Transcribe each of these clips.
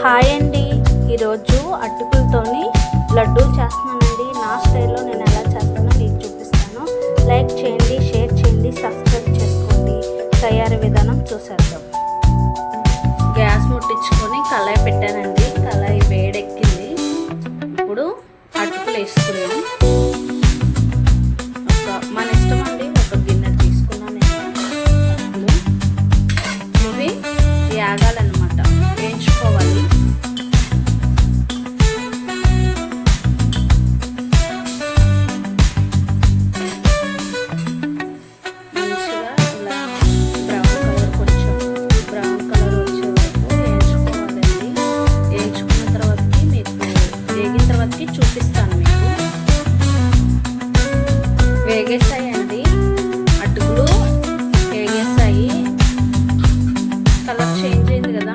Hi అండి, ఈరోజు అటుకులతోని లడ్డూలు చేస్తున్నానండి. నా స్టైల్లో నేను ఎలా చేస్తానో మీకు చూపిస్తాను. లైక్ చేయండి, షేర్ చేయండి, సబ్స్క్రైబ్ చేసుకోండి. తయారీ విధానం చూసేద్దాం. గ్యాస్ ముట్టించుకొని కళాయి పెట్టానండి. కళాయి వేడెక్కింది. ఇప్పుడు అటుకులు వేసుకున్నాం. మన ఇష్టం అండి, ఒక గిన్నె తీసుకున్నాను. ఇవి యాగాలన్నమాట, వేయించుకోవాలి. మంచిగా ఇలా బ్రౌన్ కలర్, కొంచెం బ్రౌన్ కలర్ వచ్చే వరకు వేయించుకోవాలండి. వేయించుకున్న తర్వాతకి మీకు వేగిన తర్వాతకి చూపిస్తాను. మీకు వేగేసాయండి, అటుకులు వేగేసాయి. కలర్ చేంజ్ అయింది కదా,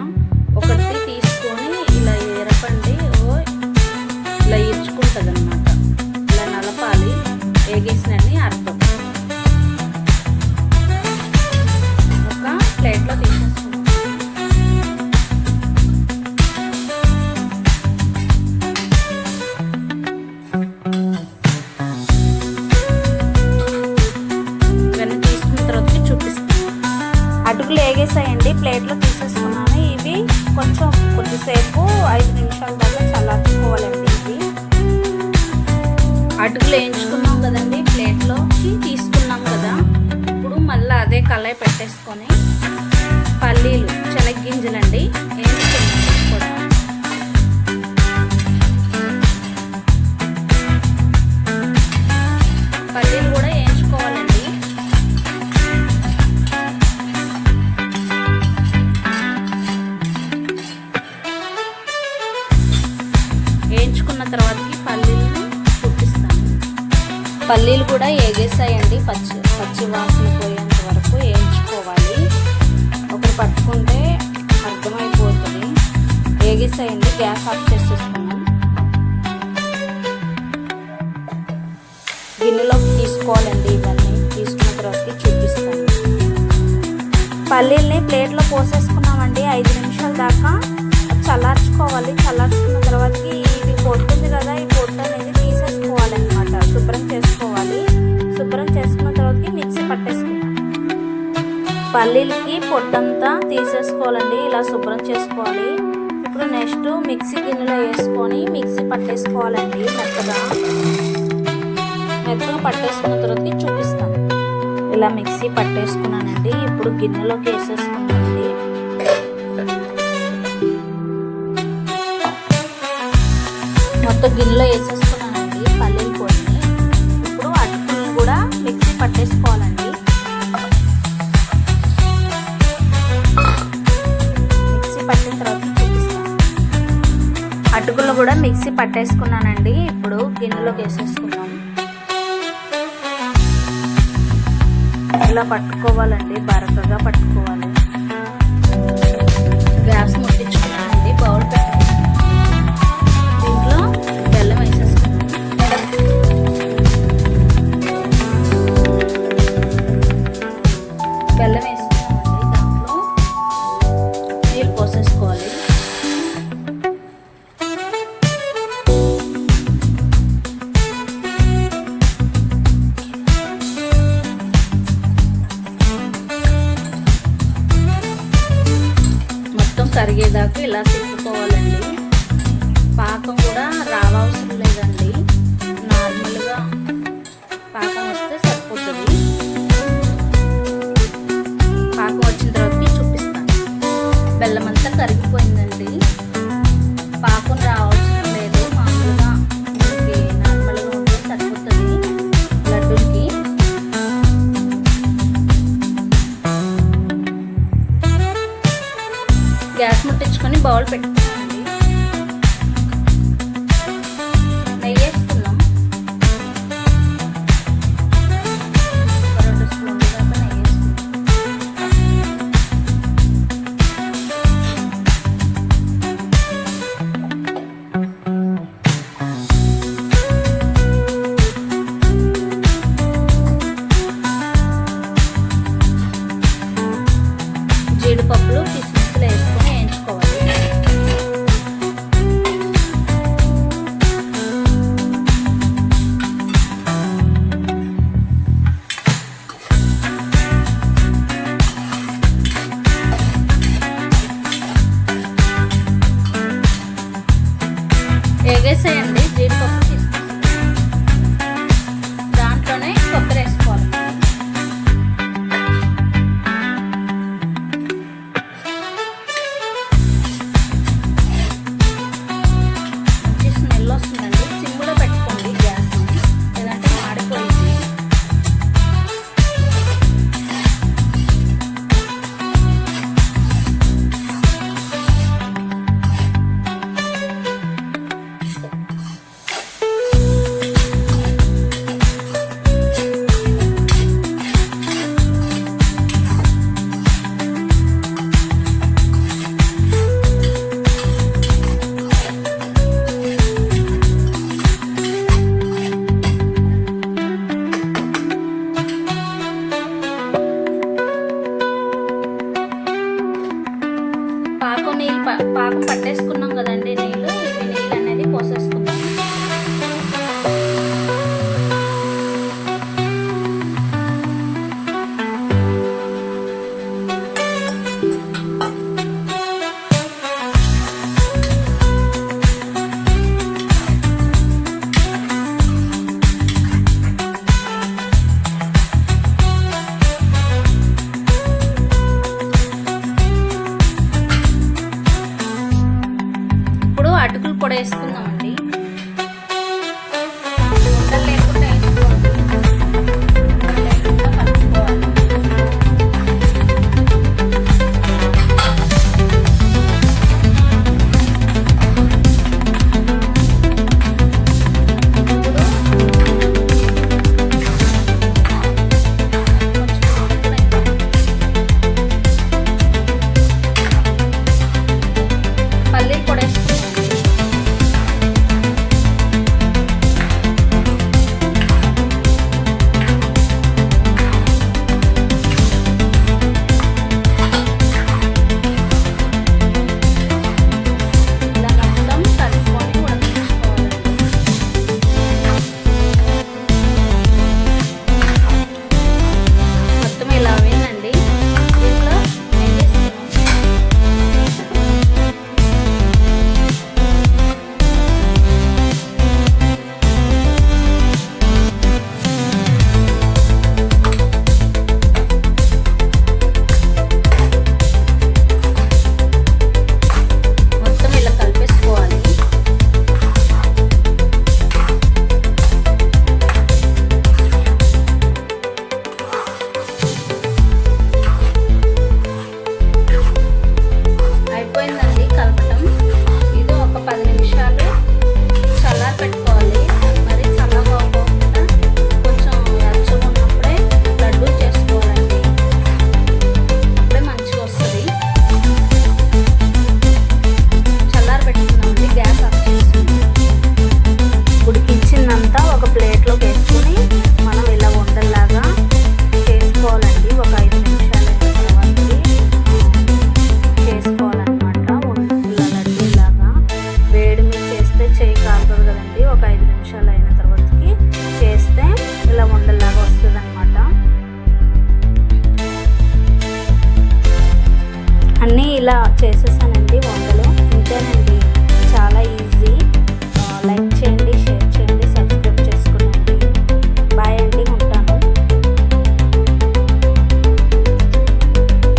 ఒకటి తీసుకొని ఇలా ఎరపండి. ఇలా ఇచ్చుకుంటుంది అన్నమాట. ఇలా నలపాలి. వేగేసినని అర్థం. ఒక ప్లేట్లో తీసేసుకుంటాం. ఇవన్నీ తీసుకున్న తర్వాత చూపిస్తాను. అటుకులు వేగేసాయండి, ప్లేట్లో తీసేసుకున్నాను. ఇవి కొద్దిసేపు 5 నిమిషాల దాకా చల్లార్చుకోవాలండి. ఇవి అటుకులు వేయించుకున్నాం కదండి, ప్లేట్లోకి తీసుకున్నాం కదా. ఇప్పుడు మళ్ళీ అదే కళాయి పెట్టేసుకొని పల్లీలు, శనగ్గింజలండి వేయించుకున్నాం కూడా. పల్లీలు కూడా వేయించుకోవాలండి. వేయించుకున్న తర్వాతకి పల్లీలను చూపిస్తాను. పల్లీలు కూడా వేగేసాయండి. పచ్చి వాసన పోయేంత వరకు వేయించుకోవాలి. ఒకటి పట్టుకుంటే అర్థమైపోతుంది. వేగేసాయండి. గ్యాస్ ఆఫ్ చేసేసుకున్నాం. గిన్నెలోకి తీసుకోవాలండి. ఇవన్నీ తీసుకున్న తర్వాతకి చూపిస్తాను. పల్లీల్ని ప్లేట్లో పోసేసుకున్నామండి. 5 నిమిషాల దాకా చల్లార్చుకోవాలి. చల్లార్చుకున్న తర్వాతకి ఇది పొట్టుంది కదా, ఈ పొట్టు అనేది తీసేసుకోవాలన్నమాట. శుభ్రం చేసుకోవాలి. శుభ్రం చేసుకున్న తర్వాతకి మిక్సీ పట్టేసుకుంటాం. పల్లీలకి పొట్టంతా తీసేసుకోవాలండి. ఇలా శుభ్రం చేసుకోవాలి. ఇప్పుడు నెక్స్ట్ మిక్సీ గిన్నెలో వేసుకొని మిక్సీ పట్టేసుకోవాలండి. మెత్తగా పట్టేసుకున్న తర్వాతకి చూపిస్తాను. ఇలా మిక్సీ పట్టేసుకున్నానండి. ఇప్పుడు గిన్నెలోకి వేసేసుకున్నానండి. మొత్తం గిన్నెలో వేసేసుకున్నానండి పల్లీల పొడిని. ఇప్పుడు అటుకులను కూడా మిక్సీ పట్టేసుకోవాలండి. మిక్సీ పట్టిన తర్వాత చూపిస్తాను. అటుకులు కూడా మిక్సీ పట్టేసుకున్నానండి. ఇప్పుడు గిన్నెలోకి వేసేసుకున్నాం. ఇలా పట్టుకోవాలండి, బరకగా పట్టుకోవాలి. గ్యాస్ ముట్టించుకున్నానండి. బౌల్ పెట్టాలి. దీంట్లో బెల్లం వేసేసుకున్నాను. బెల్లం వేసుకున్నామండి. దాంట్లో నీళ్ళు పోసేసుకోవాలి. కరిగేదాకా ఇలా తిప్పుకోవాలండి. పాకం కూడా రావవసరం లేదండి, నార్మల్గా పాకం వస్తే సరిపోతుంది. పాకం వచ్చిన తర్వాత చూపిస్తాను. బెల్లం అంతా కరిగిపోయిందండి. పాకం రావాల్సిన లేదు, మామూలుగా మనకి నార్మల్గా ఉంటే సరిపోతుంది లడ్డూకి. గ్యాస్ ముట్టించుకొని బౌల్ పెట్టుకున్నామండి. నెయ్యి వేసుకున్నాం. 2 స్పూన్ల దాకా నెయ్యి వేసుకున్నాం. జీడిపప్పులు కిస్మిస్లు వేసుకొని వేయించుకోవాలి. వేగేసేయండి. జీడిపప్పు తీసుకుంటాం, దాంట్లోనే కొబ్బరి వేసుకోవాలి. మంచి స్మెల్ వస్తుందండి. సిమ్లో పెట్టుకోండి గ్యాస్ని, లేదంటే మాడిపోయింది. పాకం పట్టేసుకున్నాం కదండి నీళ్ళు. ఇవి నీళ్ళు అనేది పోసేసుకుందాం. అటుకులు పొడి వేసుకుందాం.